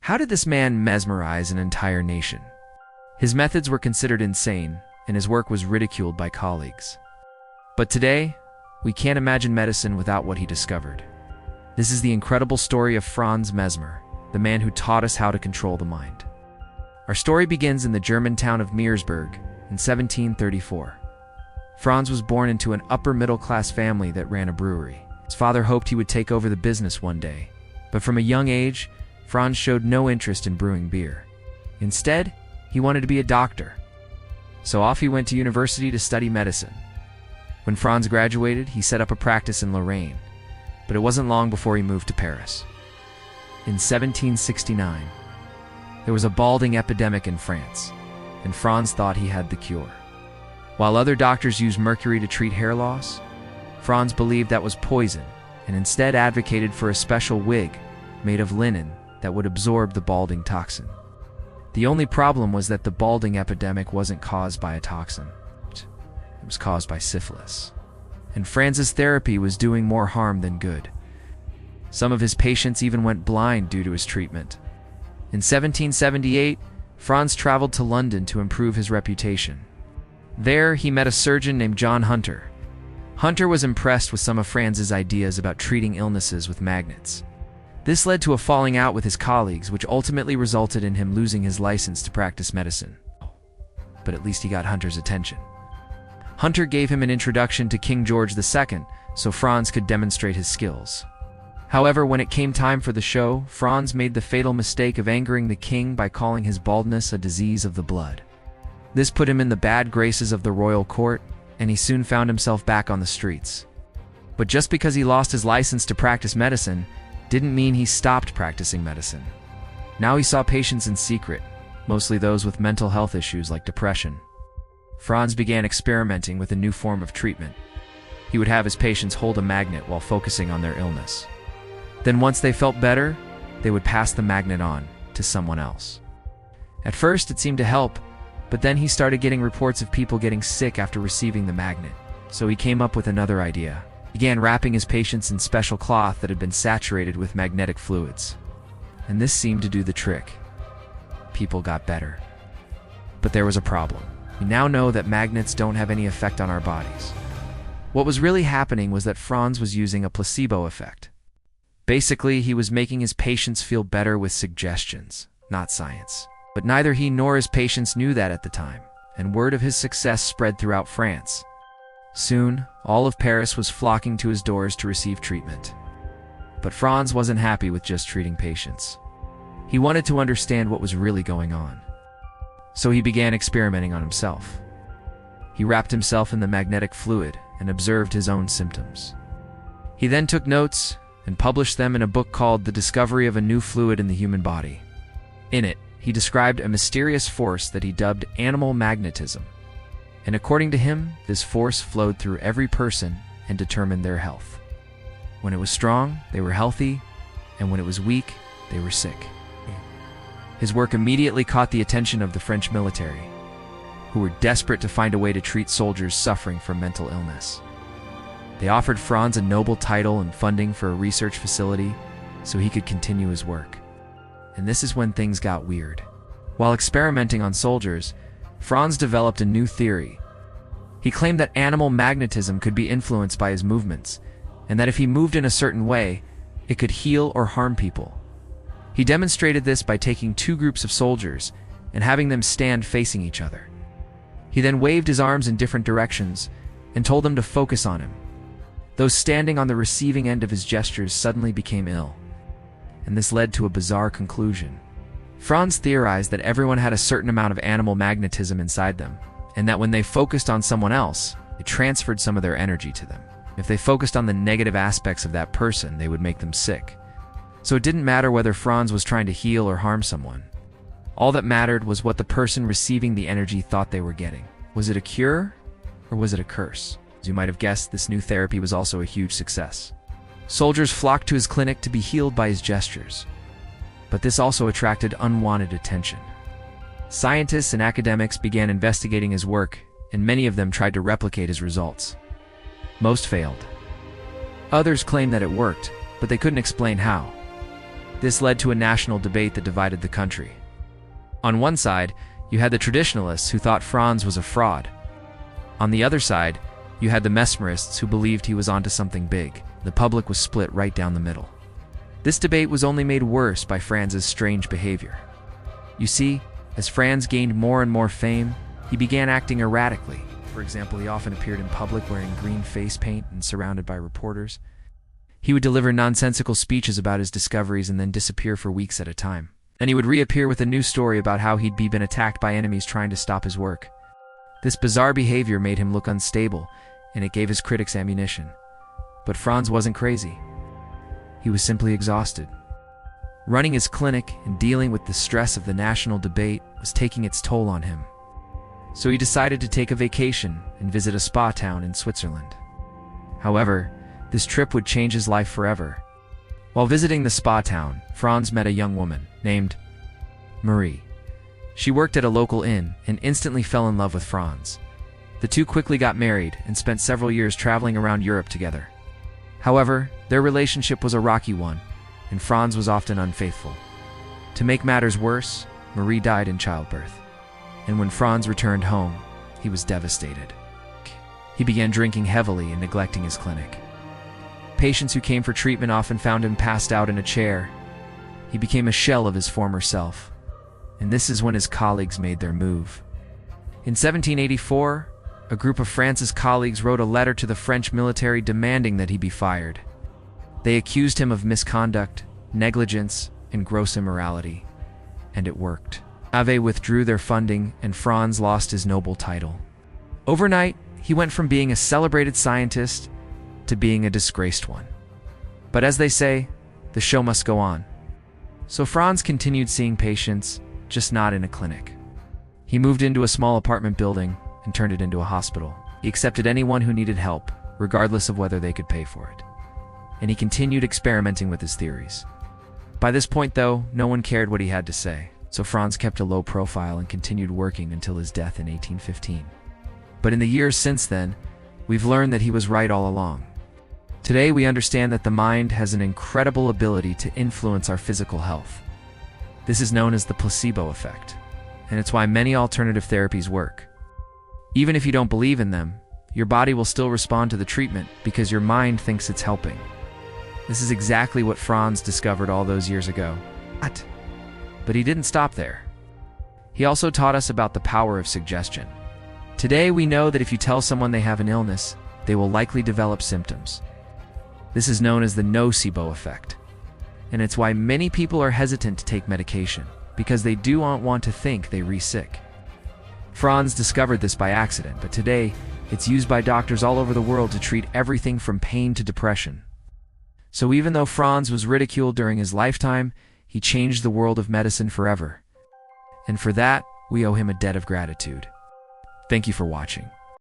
How did this man mesmerize an entire nation? His methods were considered insane, and his work was ridiculed by colleagues. But today, we can't imagine medicine without what he discovered. This is the incredible story of Franz Mesmer, the man who taught us how to control the mind. Our story begins in the German town of Meersburg in 1734. Franz was born into an upper-middle-class family that ran a brewery. His father hoped he would take over the business one day, but from a young age, Franz showed no interest in brewing beer. Instead, he wanted to be a doctor. So off he went to university to study medicine. When Franz graduated, he set up a practice in Lorraine, but it wasn't long before he moved to Paris. In 1769, there was a balding epidemic in France, and Franz thought he had the cure. While other doctors used mercury to treat hair loss, Franz believed that was poison and instead advocated for a special wig made of linen that would absorb the balding toxin. The only problem was that the balding epidemic wasn't caused by a toxin. It was caused by syphilis. And Franz's therapy was doing more harm than good. Some of his patients even went blind due to his treatment. In 1778, Franz traveled to London to improve his reputation. There, he met a surgeon named John Hunter. Hunter was impressed with some of Franz's ideas about treating illnesses with magnets. This led to a falling out with his colleagues, which ultimately resulted in him losing his license to practice medicine. But at least he got Hunter's attention. Hunter gave him an introduction to King George II, so Franz could demonstrate his skills. However, when it came time for the show, Franz made the fatal mistake of angering the king by calling his baldness a disease of the blood. This put him in the bad graces of the royal court, and he soon found himself back on the streets. But just because he lost his license to practice medicine didn't mean he stopped practicing medicine. Now he saw patients in secret, mostly those with mental health issues like depression. Franz began experimenting with a new form of treatment. He would have his patients hold a magnet while focusing on their illness. Then once they felt better, they would pass the magnet on to someone else. At first, it seemed to help, but then he started getting reports of people getting sick after receiving the magnet. So he came up with another idea. He began wrapping his patients in special cloth that had been saturated with magnetic fluids. And this seemed to do the trick. People got better. But there was a problem. We now know that magnets don't have any effect on our bodies. What was really happening was that Franz was using a placebo effect. Basically, he was making his patients feel better with suggestions, not science. But neither he nor his patients knew that at the time, and word of his success spread throughout France. Soon, all of Paris was flocking to his doors to receive treatment. But Franz wasn't happy with just treating patients. He wanted to understand what was really going on. So he began experimenting on himself. He wrapped himself in the magnetic fluid and observed his own symptoms. He then took notes and published them in a book called The Discovery of a New Fluid in the Human Body. In it, he described a mysterious force that he dubbed animal magnetism. And according to him, this force flowed through every person and determined their health. When it was strong, they were healthy, and when it was weak, they were sick. His work immediately caught the attention of the French military, who were desperate to find a way to treat soldiers suffering from mental illness. They offered Franz a Nobel title and funding for a research facility so he could continue his work. And this is when things got weird. While experimenting on soldiers, Franz developed a new theory. He claimed that animal magnetism could be influenced by his movements, and that if he moved in a certain way, it could heal or harm people. He demonstrated this by taking two groups of soldiers and having them stand facing each other. He then waved his arms in different directions and told them to focus on him. Those standing on the receiving end of his gestures suddenly became ill, and this led to a bizarre conclusion. Franz theorized that everyone had a certain amount of animal magnetism inside them, and that when they focused on someone else, it transferred some of their energy to them. If they focused on the negative aspects of that person, they would make them sick. So it didn't matter whether Franz was trying to heal or harm someone. All that mattered was what the person receiving the energy thought they were getting. Was it a cure, or was it a curse? As you might have guessed, this new therapy was also a huge success. Soldiers flocked to his clinic to be healed by his gestures. But this also attracted unwanted attention. Scientists and academics began investigating his work, and many of them tried to replicate his results. Most failed. Others claimed that it worked, but they couldn't explain how. This led to a national debate that divided the country. On one side, you had the traditionalists who thought Franz was a fraud. On the other side, you had the mesmerists who believed he was onto something big. The public was split right down the middle. This debate was only made worse by Franz's strange behavior. You see, as Franz gained more and more fame, he began acting erratically. For example, he often appeared in public wearing green face paint and surrounded by reporters. He would deliver nonsensical speeches about his discoveries and then disappear for weeks at a time. Then he would reappear with a new story about how he'd been attacked by enemies trying to stop his work. This bizarre behavior made him look unstable, and it gave his critics ammunition. But Franz wasn't crazy. He was simply exhausted. Running his clinic and dealing with the stress of the national debate was taking its toll on him. So he decided to take a vacation and visit a spa town in Switzerland. However, this trip would change his life forever. While visiting the spa town, Franz met a young woman named Marie. She worked at a local inn and instantly fell in love with Franz. The two quickly got married and spent several years traveling around Europe together. However, their relationship was a rocky one, and Franz was often unfaithful. To make matters worse, Marie died in childbirth. And when Franz returned home, he was devastated. He began drinking heavily and neglecting his clinic. Patients who came for treatment often found him passed out in a chair. He became a shell of his former self. And this is when his colleagues made their move. In 1784, a group of Franz's colleagues wrote a letter to the French military demanding that he be fired. They accused him of misconduct, negligence, and gross immorality. And it worked. Ave withdrew their funding, and Franz lost his noble title. Overnight, he went from being a celebrated scientist to being a disgraced one. But as they say, the show must go on. So Franz continued seeing patients, just not in a clinic. He moved into a small apartment building and turned it into a hospital. He accepted anyone who needed help, regardless of whether they could pay for it. And he continued experimenting with his theories. By this point, though, no one cared what he had to say, so Franz kept a low profile and continued working until his death in 1815. But in the years since then, we've learned that he was right all along. Today, we understand that the mind has an incredible ability to influence our physical health. This is known as the placebo effect, and it's why many alternative therapies work. Even if you don't believe in them, your body will still respond to the treatment because your mind thinks it's helping. This is exactly what Franz discovered all those years ago. But he didn't stop there. He also taught us about the power of suggestion. Today, we know that if you tell someone they have an illness, they will likely develop symptoms. This is known as the nocebo effect. And it's why many people are hesitant to take medication, because they do not want to think they're sick. Franz discovered this by accident, but today, it's used by doctors all over the world to treat everything from pain to depression. So even though Franz was ridiculed during his lifetime, he changed the world of medicine forever. And for that, we owe him a debt of gratitude. Thank you for watching.